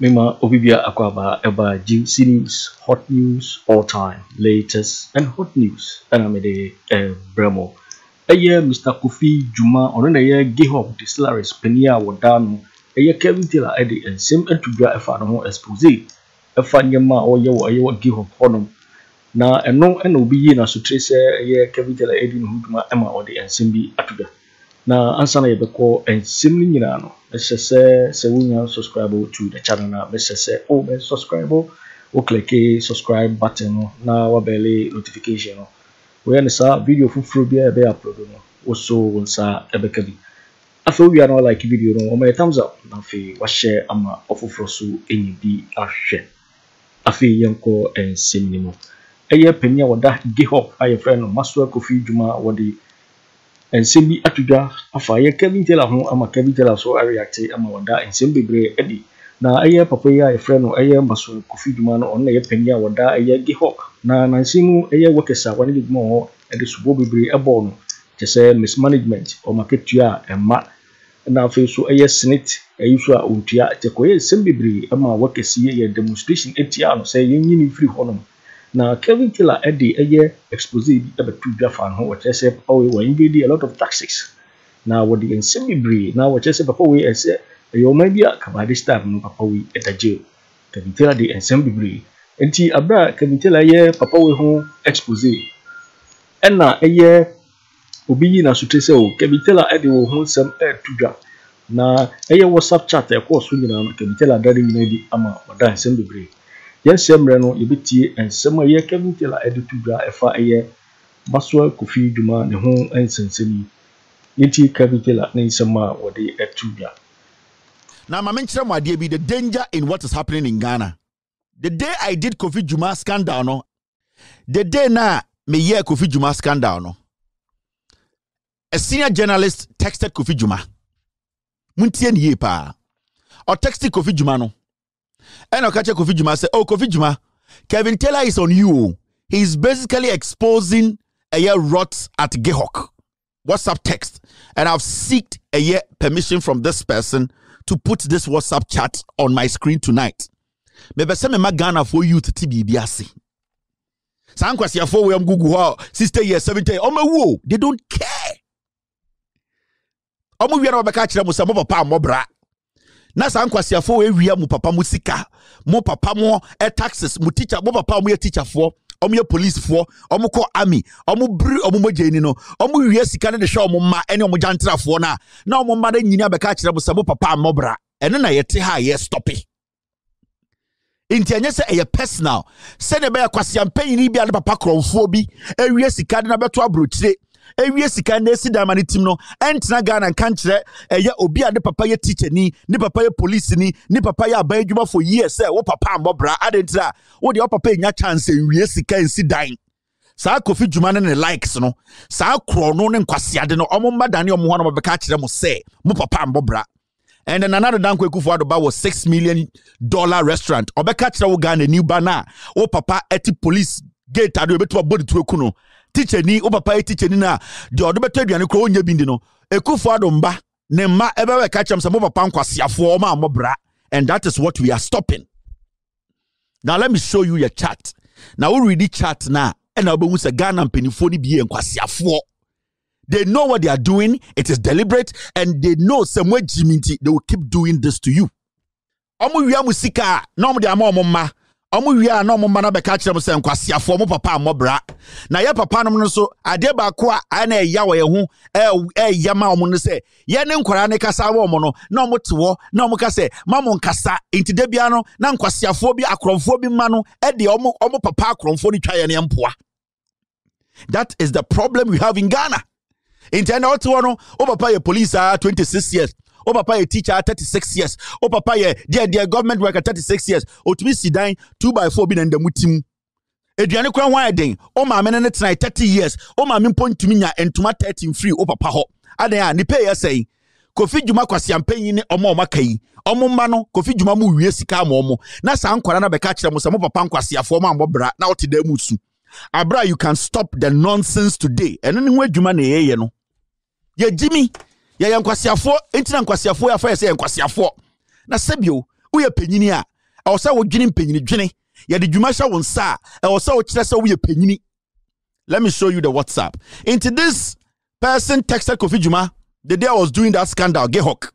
Mema Obibia Akwaba Eba Juicy News, hot news all time, latest and hot news. And I'm the Bremo. A year Mr. Kofi Jumah on a year GIHOC distilleries Penia Wadano, a year Kevin Taylor Eddie and Sim and to get a fan expose. A fan yama or your GIHOC honum. Now and no and obi na so trace a year Kevin Taylor Eddie Huduma Emma or the and Simbi Atuga. Na answer na yebeko and simli nyina no se wunya subscribe to the channel na be se o be subscribe o click subscribe button na wa bele notification no we na sa video fufuro bia be upload no also wonsa ebeka bi afa wi na like video no o my thumbs up na fe wa share ama ofufuro so enyi bi ahwe afa yenko en simni mo eye penya wada GIHOC aye friend no Maswa Kofi Jumah wodi and Simbi Atuga Afia Kevin Taylor home ama Kevin Taylor so I react ama wada and Simbi Bre Eddie na aye papa ya a friend no aye Maswa Kofi Jumah no on na ye penya wada aye GIHOC na nansimu aye workers wani di mo e de subo bebre ebo no je say mismanagement o marketua e ma na afi so aye senate ayi so a ontua je ko ye Simbi Bre ama workers ye demonstration etia no say yen nyini free honom na Kevin Taylor Eddie aye expose bi abetu dwafa ho what say papa we wan be a lot of taxes na what the Simbi Bre na what say papa we say ayo ma bia ka this time no papa we at Jáil Kevin Taylor the Simbi Bre enti abra Kevin Taylor ye papa we ho expose na aye obi na so say o Kevin Taylor Eddie wo ho sam tudwa na aye WhatsApp chat e course nyina no Kevin Taylor dare nyina di ama wada Simbi Bre yes semre no yebetie ensem aye Kevin Taylor Eddie tudwa efa aye Maswa Kofi Jumah ne ho ensenseni yeti Kevin Taylor ne nsema wode etudwa. Now my mention ade be the danger in what is happening in Ghana. The day I did Kofi Jumah scandal no, the day na me hear Kofi Jumah scandal no, a senior journalist texted Kofi Jumah muntie ni pa or texted Kofi Jumah no. And I catch Kofi Jumah say, oh, Kofi Jumah, Kevin Taylor is on you. He's basically exposing a year rots at GIHOC. WhatsApp text. And I've sought a year permission from this person to put this WhatsApp chat on my screen tonight. Maybe some of my Ghana for youth TBBC. Some question for we am Google 60 years, 70. Oh my whoa, they don't care. Oh my we are catch them with some of papa mobra. Na sa nkwasiafo we wia mu papa mu sika mu papa mu taxes mu teacher mu papa mu teacher fo omu ye police fo omu ko army omu bri omu mogeni no omu wia sika ne de hwe omu ma ene omu jantra fo na omu ma da nyini abeka kire mu sabo papa mobra ene na yete ha ye stop it inti anya se eye personal se ne be kwasiampanyi ni bia ne papa kromfo bi wia sika ne na beto abrochire ewie sika na esi dama ne tim no entina Ghana kan kire eye obi ade papa ye teacher ni papa ye police ni papa ye aban adwuma for years wo papa ambobra adentira wo de papa nya chance ewie sika ensi dan saa Kofi Jumah ne likes no saa kro no ne nkwasiade no omo madane omo ho no beka kire mo se mo papa ambobra and then another dan Akufo-Addo was $6 million restaurant obeka kire wo Ghana new bana wo papa eti police gate ado beto body to eku no teacher ni o papa teacher ni na de odo beto aduane kro onya bindi no Akufo-Addo mba ne ma ebewe ka kyam se mo papa nkwasiafo o ma mobra and that is what we are stopping. Now let me show you your chat. Now we read the chat na and obehu se Ghana mpanifo ni biye nkwasiafo. They know what they are doing, it is deliberate and they know somewhere jiminti they will keep doing this to you. Omo wia musika na omo de ama omo ma omu wia na omu mana beka kire mu se nkwasiafo mu papa amobra na ye papa no so ade ba ko a na eya wo ye ho eya ma omu no se ye ne nkwara ne kasa wo omu no na omu tewo na omu ka se mamu nkasa intide bia no na nkwasiafo bi akromfo bi ma no e de omu papa akromfo ni twa ye ne mpoa. That is the problem we have in Ghana. Intende otewo no o papa ye police 26 years. O papa ye teacher 36 years. O papa ye dear government worker 36 years. O to be sidan 2x4 bi na ndamutim. Eduane kwa hwan den. O ma me ne try 30 years. O ma me mpontumi nya entuma 13 free o papa ho. Adan a ni pay ye say. Kofi Jumah kwasiampanyi ne omo makai. Omo ma no Kofi Jumah mu wie sika ma omo. Na sa nkwara na beka kire mo se mo papa nkwasiafo ma mbobra na ote da musu. Abra you can stop the nonsense today. Eno ne ho adwuma na ye no. Ye Jimmy ya nkwasiafo entina nkwasiafo ya fa se nkwasiafo na sebio we a penyini a also wo dwene penyini dwene ya de dwuma sha won sa e also wo kire say we a penyini. Let me show you the WhatsApp. Into this person texted Kofi Jumah the day I was doing that scandal, GIHOC.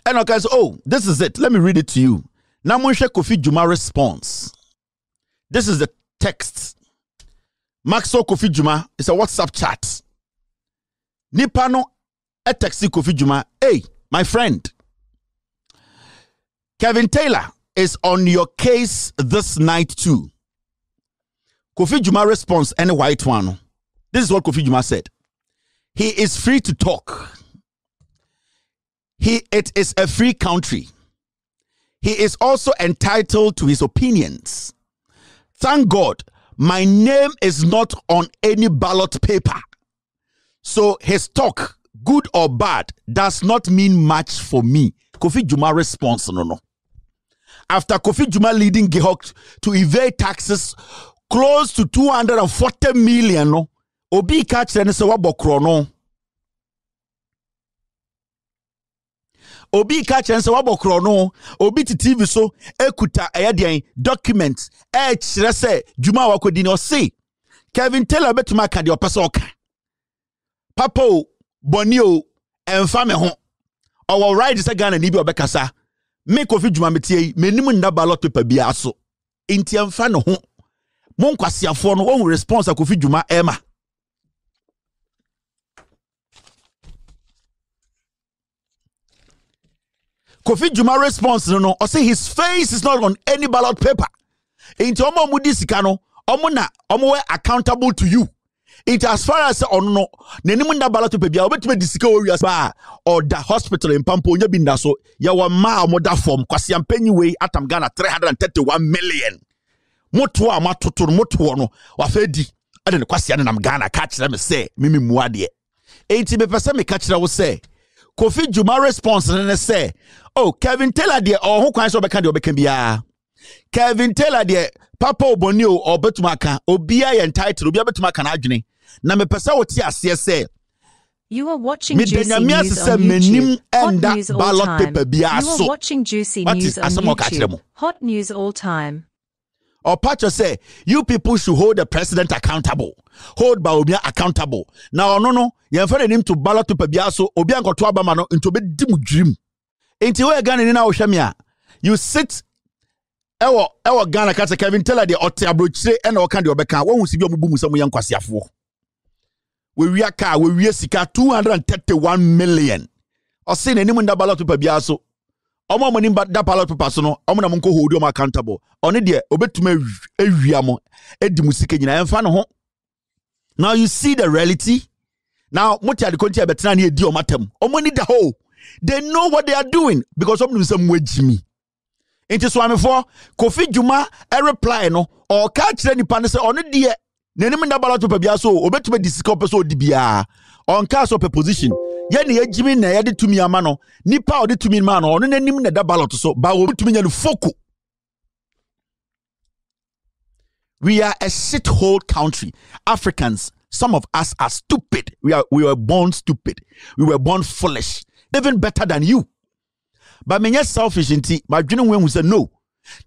And okay, so, oh, this is it. Let me read it to you. Now, Kofi Jumah response. This is the text. Maxo Kofi Jumah is a WhatsApp chat. Nipano e texti Kofi Jumah. Hey, my friend. Kevin Taylor is on your case this night too. Kofi Jumah response any white one. This is what Kofi Jumah said. He is free to talk. It is a free country. He is also entitled to his opinions. Thank God, my name is not on any ballot paper. So his talk, good or bad, does not mean much for me. Kofi Jumah response, no. After Kofi Jumah leading GIHOC to evade taxes close to 240 million, no, Obi catch and say wabokro no. Obi catch and say wabokro no. Obi to TV so ekuta ayadian documents chere say Jumah wakodi no say Kevin Taylor betuma ka de opese oka. Papa o boni o emfa me ho. Owo right say Ghana ni bi obekasa. Me Kofi Jumah metie menim nda ballot paper bia so. Enti emfa no ho. Mon kwasiafo no won response Kofi Jumah ema. Kofi Jumah response no or say his face is not on any ballot paper. Into omo mudi sika no omo na omo we accountable to you. It as far as on no nenim na ballot paper bia obetime di sika wi asa or the hospital in Pampo nya binda so ya wa ma omo da form kwasi ampanyi we atam Ghana 331 million. Moto a matoto moto no wa fa di ade ne kwasi anam Ghana ka kire me say mimi muade. Enti be pese me ka kire wo say Kofi Jumah response ne say oh Kevin Taylor de oh ho kwan so be ka de obeka bia Kevin Taylor de papa oboni o obetuma ka obia ye entitled obia betuma ka na adwene na me pese wo ti ase say you are watching Juicy News on YouTube. Hot news all time. You are watching Juicy News on YouTube. Hot news all time. Or Pacho say, you people should hold the president accountable. Hold Bawumia accountable. Now, no, you have him to ballot to Pebiaso, Obianko to Abamano into a dim dream. Into where Ghana in our Shamia. You sit, our Ghana Kata Kevin Taylor the Otabruche and our Candy Obeka, one will see your boom some young Kwasiafo. We are car, we are sika 231 million. Or seen anyone that ballot to Pebiaso. Omo money but that ballot paper so no omo na monko hold you accountable oni de obetuma awiamo edi musike nyina emfa no ho. Now you see the reality. Now mutia de konti abetena na edi omatam omo ni da ho. They know what they are doing because omo nsam wagimi enti so amefo Kofi Jumah a reply no or ka kire nipa ne se oni de nenim na ballot paper bia so obetuma disika opeso odi bia on cast of a position. Yeni ejimi na yade tumi ama no nipa odi tumi ma no ono nanim na da ballot so ba wo tumi nya no foku. We are a shithole country. Africans, some of us are stupid. We were born stupid. We were born foolish. Even better than you. But me selfish inti, my dream when we say no.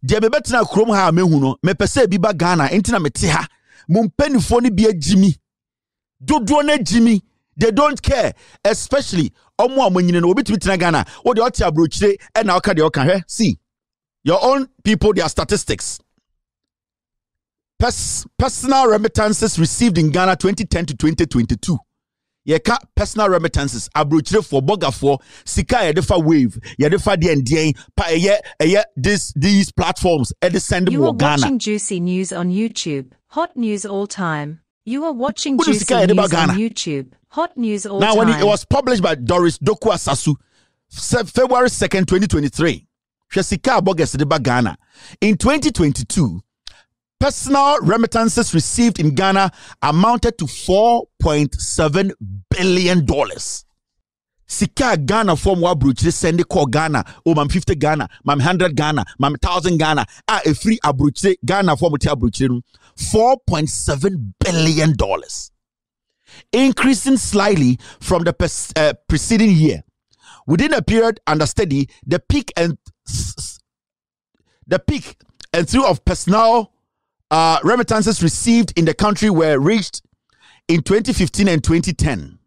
Dia be betina krom ha mehu no, me pese bi ba Ghana enti na mete ha. Mo mpanifo ni bia jimi. Dodo na jimi. They don't care, especially omo amanyine no obi tumi Ghana. What the otia brochire and na oka de oka he. See, your own people, their statistics. Personal remittances received in Ghana 2010 to 2022. Yeka personal remittances abrochire for boga for sika yedefa wave yedefa de ndien pa these platforms e de send mo Ghana. You are watching Juicy News on YouTube. Hot news all time. You are watching Juicy News on YouTube. Hot news all time. Now, when it was published by Doris Doku Asasu, February 2nd, 2023, Shesika Boges de Ghana. In 2022, personal remittances received in Ghana amounted to $4.7 billion. Sika Ghana from Wabruchi send call Ghana, oh, mam 50 Ghana, mam 100 Ghana, mam 1,000 Ghana, a free abruchi Ghana from Abruchi, $4.7 billion. Increasing slightly from the preceding year. Within a period under study, the peak and the peak and through of personnel remittances received in the country were reached in 2015 and 2010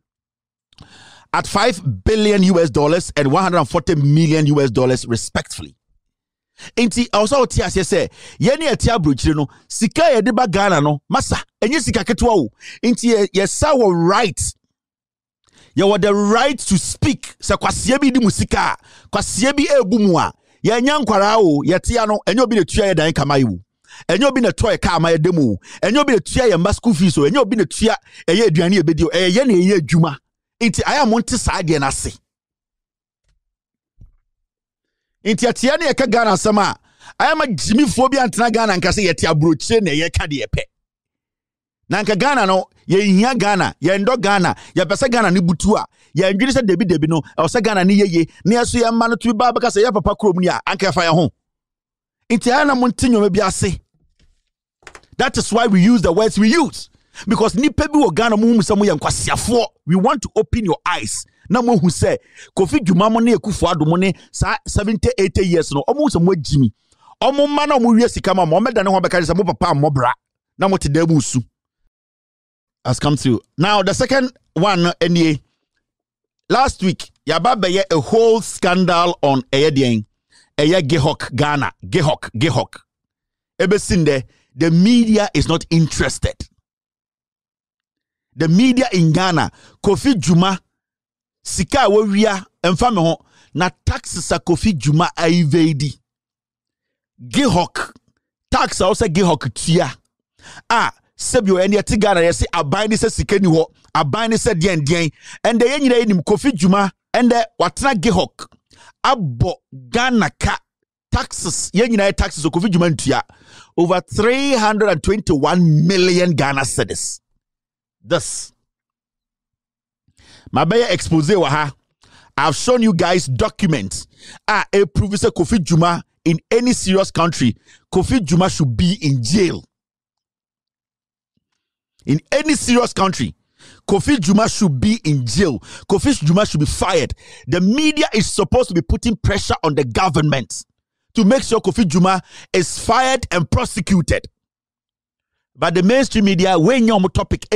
at $5 billion and $140 million respectively. Inti also tia say yeni etia brochire no sika ye de ba Ghana no masa enye sika ketwa wo inti ye saw right ye were the right to speak se kwasie bi di musika kwasie bi ebu mu a ye nya nkwara wo ye tia no enye obi na tua ye dan kama yiwu enye obi na toy ka ama ye demu enye obi na tua ye mba school fees o enye obi na tua eye aduane ye bedi o ye na eye adwuma inti aya monte saa de na se inti atia ne yeka Ghana sama ayama Jimmy phobia antena Ghana nka se yete abrochire na yeka de yepe na nka Ghana no ye hia Ghana ye ndo Ghana ye pese Ghana ne butu a ye ndwiri se debi no e se Ghana ne yeye ne yeso ye ma no to ba baka se ye papa krom ni a anka fa ye ho inti ayana montinyo bi ase. That is why we use the words we use, because nipa bi wo Ghana mu samu ye nkwasiafo. We want to open your eyes. Na mo hu say Kofi Jumah mo ne Akufo-Addo mo ne 70-80 years no omo samu agimi omo ma na omo wie sika ma mo meda ne ho beka say mo papa mmobra na mo te da busu has come through. Now the second one last week yaba be a whole scandal on GIHOC Ghana GIHOC ebesinde. The media is not interested. The media in Ghana Kofi Jumah sika wawia emfa me ho na taxes a Kofi Jumah evade GIHOC tax also GIHOC tia sebio ene ti Ghana yesi aban ni se sika ni ho aban ni se den and the nyina enim Kofi Jumah and the watena GIHOC abo Ghana ka taxes nyina taxes Kofi Jumah ntua over 321 million Ghana cedis. This my baya expose wa ha. I've shown you guys documents. A professor Kofi Jumah in any serious country, Kofi Jumah should be in jail. In any serious country, Kofi Jumah should be in jail. Kofi Jumah should be fired. The media is supposed to be putting pressure on the government to make sure Kofi Jumah is fired and prosecuted. But the mainstream media, when you're on topic,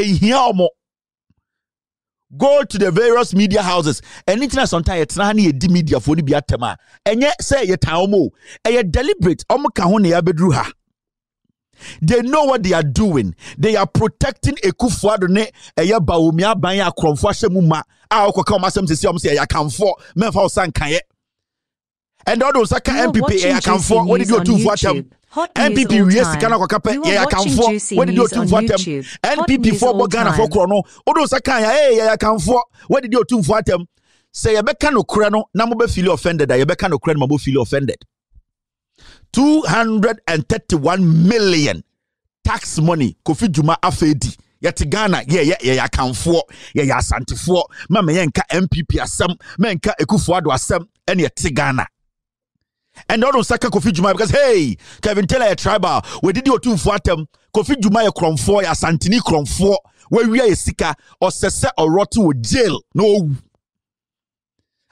go to the various media houses and internet sometimes it's not any media for the biatema and yet say ye taomo a deliberate bedruha. They know what they are doing. They are protecting Akufo-Addo ne eya Bawumia banya kromfo ahemuma a okwa masem sisi om say ya kanfo memfa osan kaye. And all those NPP ya kanfo what did you do for them? NPP yes kana kwa kape ya kanfo what did you do for them? NPP for Ghana for krono all those ya kanfo what did you do for them? Say ya beka no kra no na mo be feel offended ya beka no kra no mo feel offended. 231 million tax money Kofi Jumah afedi yet Ghana ya kanfo ya asantifo mama yenka NPP asem menka Akufo-Addo asem and yet Ghana. And all those Saka Kofi Jumah because hey, Kevin Taylor a tribal. We did you two for them. Kofi Jumah ya kromfo ya santini kromfo. Where we are sika or sese or rotu with jail. No.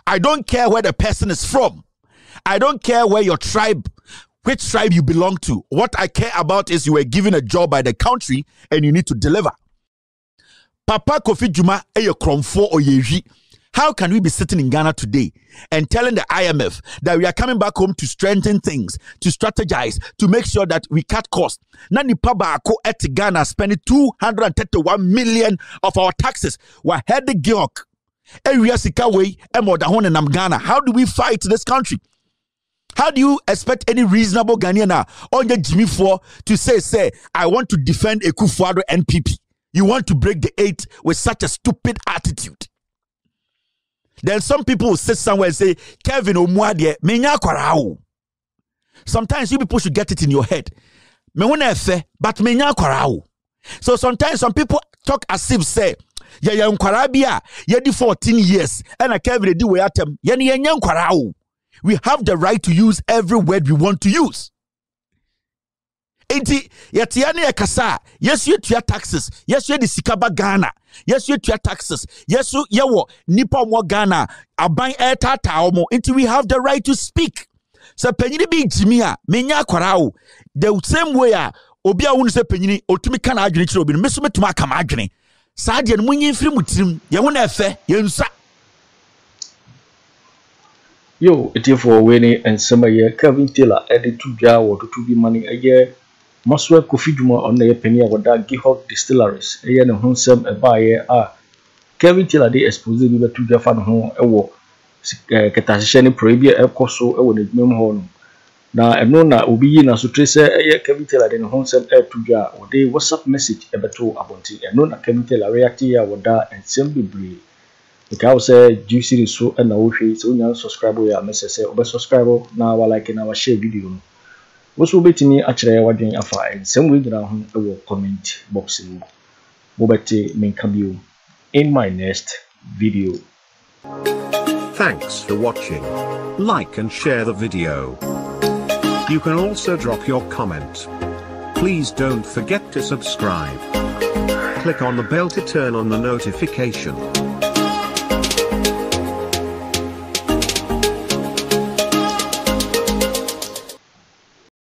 I don't care where the person is from. I don't care where your tribe, which tribe you belong to. What I care about is you were given a job by the country and you need to deliver. Papa Kofi Jumah e kromfo or yeji. How can we be sitting in Ghana today and telling the IMF that we are coming back home to strengthen things, to strategize, to make sure that we cut costs? Nani Paba Ako at Ghana spending 231 million of our taxes. We're heading GIHOC. Ghana. How do we fight this country? How do you expect any reasonable Ghanaian on your Jimmy for to say, I want to defend Akufo-Addo NPP? You want to break the 8 with such a stupid attitude? Then some people will sit somewhere and say, Kevin Omwadie, menya kwarao. Sometimes you people should get it in your head. Me wona efe, but menya kwarao. So sometimes some people talk as if say, ya nkwarabia, ya di 14 years, and a Kevin di we atem, ya ni enya kwarao. We have the right to use every word we want to use. Enti yetiane yakasa yes you tua taxes yes you the sikaba Ghana yes you tua taxes yes you yewo nipa mo Ghana aban etata omo enti we have the right to speak Se penyini bi jimi a menya akwara wo the same way a obi a wonu se penyini otumi ka na adwene kire obi no meso metuma aka ma adwene saa de no munyi mfiri mutirim ye ho na efe ye nsa yo etifo weni ensema ye Kevin Taylor edit to ja wo to bi mani eye Maswa Kofi Jumah on the penny of that GIHOC distilleries eye ne honsem eba ye a Kevin Taylor dey expose bi betu ja fa no ho ewo ketashe ne prohibia ekoso ewo ne dwem ho no na eno na obi yi na so trese eye Kevin Taylor dey ne honsem etu ja o dey WhatsApp message ebeto abonti eno na Kevin Taylor react ya woda ensem bibri ika say juicy so na wo hwe so nya subscribe ya message obe subscribe na wa like na wa share video no wo so betimi a kire wadwen afa ensem we gira ho ewo comment box ni bo beti menka bio in my next video. Thanks for watching. Like and share the video. You can also drop your comment. Please don't forget to subscribe. Click on the bell to turn on the notification.